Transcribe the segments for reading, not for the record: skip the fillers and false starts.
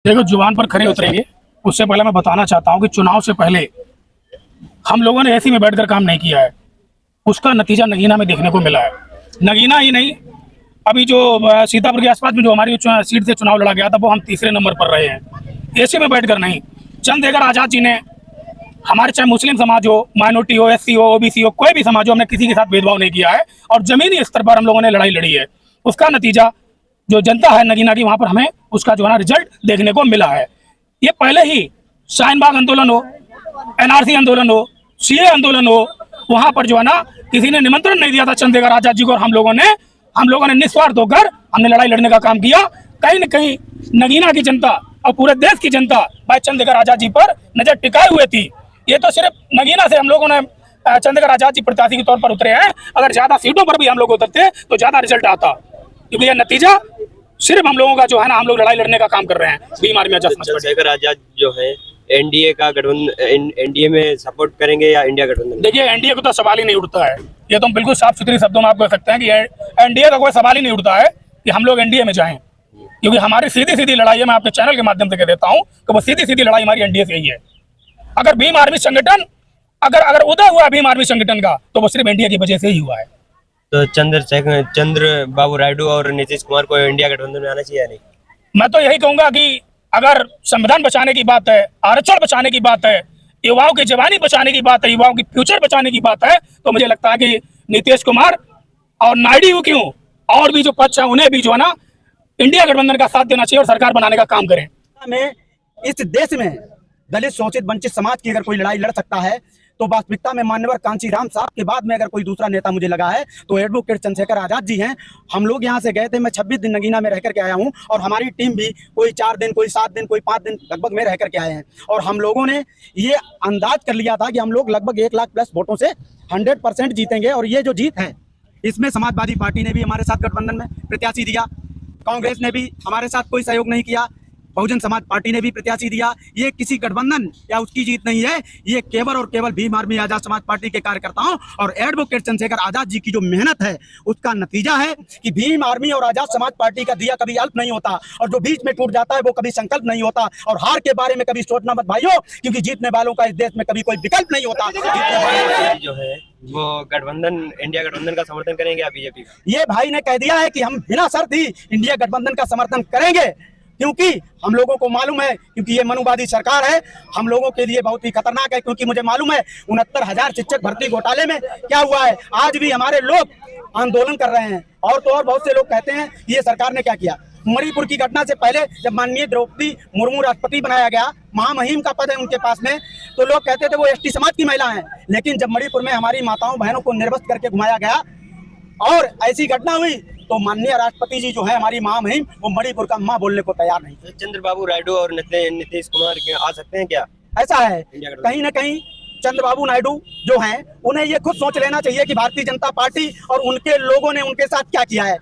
देखो, जुबान पर खरे उतरेंगे। उससे पहले मैं बताना चाहता हूँ कि चुनाव से पहले हम लोगों ने ऐसी में बैठकर काम नहीं किया है। उसका नतीजा नगीना में देखने को मिला है। नगीना ही नहीं, अभी जो सीतापुर के आसपास में जो हमारी सीट से चुनाव लड़ा गया था, वो हम तीसरे नंबर पर रहे हैं। ऐसे में बैठकर नहीं, चंद्रशेखर आजाद जी ने हमारे, चाहे मुस्लिम समाज हो, माइनॉरिटी हो, एससी हो, ओबीसी हो, कोई भी समाज हो, हमने किसी के साथ भेदभाव नहीं किया है और जमीनी स्तर पर हम लोगों ने लड़ाई लड़ी है। उसका नतीजा जो जनता है नगीना की, वहां पर हमें उसका जो है ना रिजल्ट देखने को मिला है। ये पहले ही शाहीन बाग आंदोलन हो, एनआरसी आंदोलन हो, सीए आंदोलन हो, वहां पर जो है ना किसी ने निमंत्रण नहीं दिया था चंद्रशेखर आजाद जी को, और हम लोगों ने निस्वार्थ होकर हमने लड़ाई लड़ने का काम किया। कहीं न कहीं नगीना की जनता और पूरे देश की जनता भाई चंद्रशेखर आजाद जी पर नजर टिकाए हुए थी। ये तो सिर्फ नगीना से हम लोगों ने चंद्रशेखर आजाद जी प्रत्याशी के तौर पर उतरे हैं। अगर ज्यादा सीटों पर भी हम लोग उतरते तो ज्यादा रिजल्ट आता, क्योंकि यह नतीजा सिर्फ हम लोगों का जो है ना, हम लोग लड़ाई लड़ने का काम कर रहे हैं। भीम आर्मी आजाद चंद्रशेखर आजाद जो है एनडीए का गठबंधन, एनडीए में सपोर्ट करेंगे या इंडिया गठबंधन? देखिए, एनडीए को तो सवाल ही नहीं उठता है। ये तो हम बिल्कुल साफ सुथरे शब्दों में आप कह सकते हैं कि एनडीए का कोई सवाल ही नहीं उठता है कि हम लोग एनडीए में जाएं, क्योंकि हमारी सीधी सीधी लड़ाई है। मैं आपके चैनल के माध्यम से कह देता हूं कि वो सीधी सीधी लड़ाई हमारी एनडीए से ही है। अगर भीम आर्मी संगठन अगर उदय हुआ भीम आर्मी संगठन का, तो वो सिर्फ एनडीए की वजह से ही हुआ है। तो चंद्रबाबू नायडू और नीतीश कुमार को इंडिया गठबंधन में आना चाहिए या नहीं? मैं तो यही कहूंगा कि अगर संविधान बचाने की बात है, आरक्षण बचाने की बात है, युवाओं की जवानी बचाने की बात है, युवाओं की फ्यूचर बचाने की बात है, तो मुझे लगता है कि नीतीश कुमार और नायडू क्यों, और भी जो पक्ष है, उन्हें भी जो है ना इंडिया गठबंधन का साथ देना चाहिए और सरकार बनाने का काम करें। में इस देश में दलित, शोषित, वंचित समाज की अगर कोई लड़ाई लड़ सकता है, तो वास्तविकता में माननीय कांचीराम साहब के बाद में अगर कोई दूसरा नेता मुझे लगा है तो एडवोकेट चंद्रशेखर आजाद जी हैं। हम लोग यहाँ से गए थे, मैं 26 दिन नगीना में रह करके आया हूँ, और हमारी टीम भी कोई 4 दिन, कोई 7 दिन, कोई 5 दिन लगभग में रह करके आए हैं। और हम लोगों ने ये अंदाज कर लिया था कि हम लोग लगभग 1 लाख प्लस वोटों से 100% जीतेंगे। और ये जो जीत है, इसमें समाजवादी पार्टी ने भी हमारे साथ गठबंधन में प्रत्याशी दिया, कांग्रेस ने भी हमारे साथ कोई सहयोग नहीं किया, बहुजन समाज पार्टी ने भी प्रत्याशी दिया। ये किसी गठबंधन या उसकी जीत नहीं है, ये केवल और केवल भीम आर्मी आजाद समाज पार्टी के कार्यकर्ताओं और एडवोकेट चंद्रशेखर आजाद जी की जो मेहनत है, उसका नतीजा है कि भीम आर्मी और आजाद समाज पार्टी का दिया कभी अल्प नहीं होता, और जो बीच में टूट जाता है वो कभी संकल्प नहीं होता। और हार के बारे में कभी सोचना मत भाइयों, क्योंकि जीतने वालों का इस देश में कभी कोई विकल्प नहीं होता। जो है वो गठबंधन, इंडिया गठबंधन का समर्थन करेंगे या बीजेपी का? ये भाई ने कह दिया है कि हम बिना शर्त ही इंडिया गठबंधन का समर्थन करेंगे, क्योंकि हम लोगों को मालूम है, क्योंकि ये मनुवादी सरकार है, हम लोगों के लिए बहुत ही खतरनाक है। क्योंकि मुझे मालूम है 69,000 शिक्षक भर्ती घोटाले में क्या हुआ है, आज भी हमारे लोग आंदोलन कर रहे हैं। और तो और बहुत से लोग कहते हैं ये सरकार ने क्या किया। मणिपुर की घटना से पहले जब माननीय द्रौपदी मुर्मू राष्ट्रपति बनाया गया, महामहिम का पद है उनके पास में, तो लोग कहते थे वो एसटी समाज की महिला हैं। लेकिन जब मणिपुर में हमारी माताओं बहनों को निर्वस्त्र करके घुमाया गया और ऐसी घटना हुई, तो माननीय राष्ट्रपति जी जो है हमारी महामहिम, वो मणिपुर का मां बोलने को तैयार नहीं। तो चंद्रबाबू नायडू और नीतीश कुमार आ सकते हैं क्या? ऐसा है, कहीं ना कहीं चंद्रबाबू नायडू जो हैं, उन्हें ये खुद सोच लेना चाहिए कि भारतीय जनता पार्टी और उनके लोगों ने उनके साथ क्या किया है,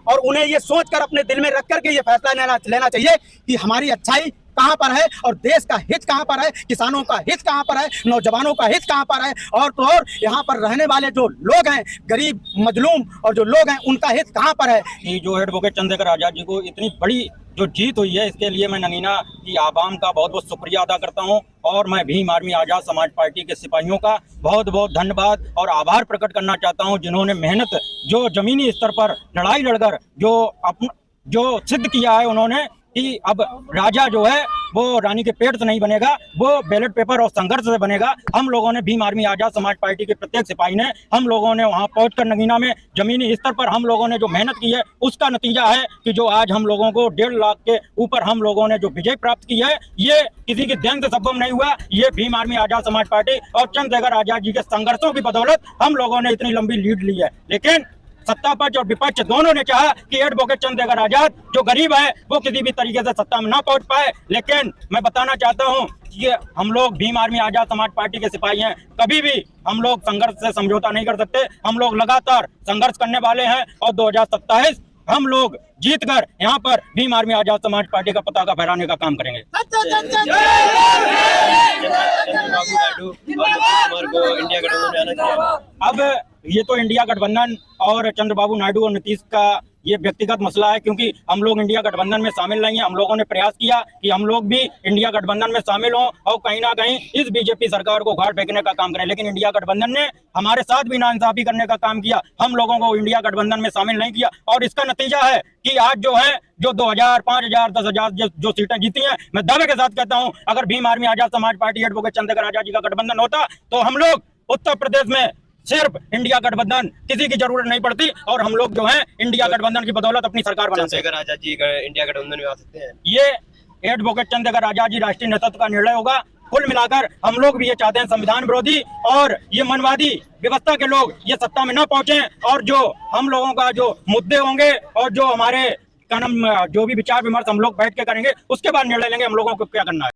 और उन्हें ये सोचकर अपने दिल में रख करके ये फैसला लेना चाहिए कि हमारी अच्छाई कहां पर है और देश का हित कहां पर है, किसानों का हित कहां पर है, नौजवानों का हित कहां पर है, और तो और यहाँ पर रहने वाले जो लोग हैं, गरीब मजलूम और जो लोग हैं, उनका हित कहां पर है। कि जो एडवोकेट चंद्रशेखर आजाद जी को इतनी बड़ी जो जीत हुई है, इसके लिए मैं नगीना की आवाम का बहुत बहुत शुक्रिया अदा करता हूं, और मैं भीम आर्मी आजाद समाज पार्टी के सिपाहियों का बहुत बहुत धन्यवाद और आभार प्रकट करना चाहता हूं, जिन्होंने मेहनत जो जमीनी स्तर पर लड़ाई लड़कर जो सिद्ध किया है उन्होंने, कि अब राजा जो है वो रानी के पेट से नहीं बनेगा, वो बैलेट पेपर और संघर्ष से बनेगा। हम लोगों ने भीम आर्मी आजाद समाज पार्टी के प्रत्येक सिपाही ने, हम लोगों ने वहां पहुंचकर नगीना में जमीनी स्तर पर हम लोगों ने जो मेहनत की है, उसका नतीजा है कि जो आज हम लोगों को 1.5 लाख के ऊपर हम लोगों ने जो विजय प्राप्त की है, ये किसी के देन से संभव नहीं हुआ। ये भीम आर्मी आजाद समाज पार्टी और चंद्रशेखर आजाद जी के संघर्षों की बदौलत हम लोगों ने इतनी लंबी लीड ली है। लेकिन सत्ता पक्ष और विपक्ष दोनों ने चाहा कि एडवोकेट चंद्रशेखर आजाद जो गरीब है वो किसी भी तरीके से सत्ता में ना पहुंच पाए। लेकिन मैं बताना चाहता हूं कि हम लोग भीम आर्मी आजाद समाज पार्टी के सिपाही हैं, कभी भी हम लोग संघर्ष से समझौता नहीं कर सकते। हम लोग लगातार संघर्ष करने वाले हैं, और 2027 हम लोग जीतकर यहाँ पर भीम आर्मी आजाद समाज पार्टी का पताका फहराने का काम करेंगे। चंद्रबाबू नायडू और नीतीश कुमार को इंडिया गठबंधन में आना चाहिए? अब ये तो इंडिया गठबंधन और चंद्रबाबू नायडू और नीतीश का ये व्यक्तिगत मसला है, क्योंकि हम लोग इंडिया गठबंधन में शामिल नहीं है। हम लोगों ने प्रयास किया कि हम लोग भी इंडिया गठबंधन में शामिल हों और कहीं ना कहीं इस बीजेपी सरकार को उखाड़ फेंकने का काम करें, लेकिन इंडिया गठबंधन ने हमारे साथ भी नाइंसाफी करने का काम किया। हम लोगों को इंडिया गठबंधन में शामिल नहीं किया और इसका नतीजा है कि आज जो है जो 2000, 5000, 10,000 जो सीटें जीती हैं, मैं दावे के साथ कहता हूं अगर Bhim army Azad Samaj party advocate Chandrashekhar Azad ji का गठबंधन होता तो हम लोग उत्तर प्रदेश में सिर्फ इंडिया गठबंधन, किसी की जरूरत नहीं पड़ती और हम लोग जो है इंडिया गठबंधन की बदौलत अपनी सरकार बनाते हैं। चंद्रशेखर आजाद जी इंडिया गठबंधन में आ सकते हैं। ये एडवोकेट चंद्रशेखर आजाद जी राष्ट्रीय नेतृत्व का निर्णय होगा। कुल मिलाकर हम लोग भी ये चाहते हैं संविधान विरोधी और ये मनवादी व्यवस्था के लोग ये सत्ता में न पहुंचे और जो हम लोगों का जो मुद्दे होंगे और जो हमारे जो भी विचार विमर्श हम लोग बैठ के करेंगे उसके बाद निर्णय लेंगे हम लोगों को क्या करना है।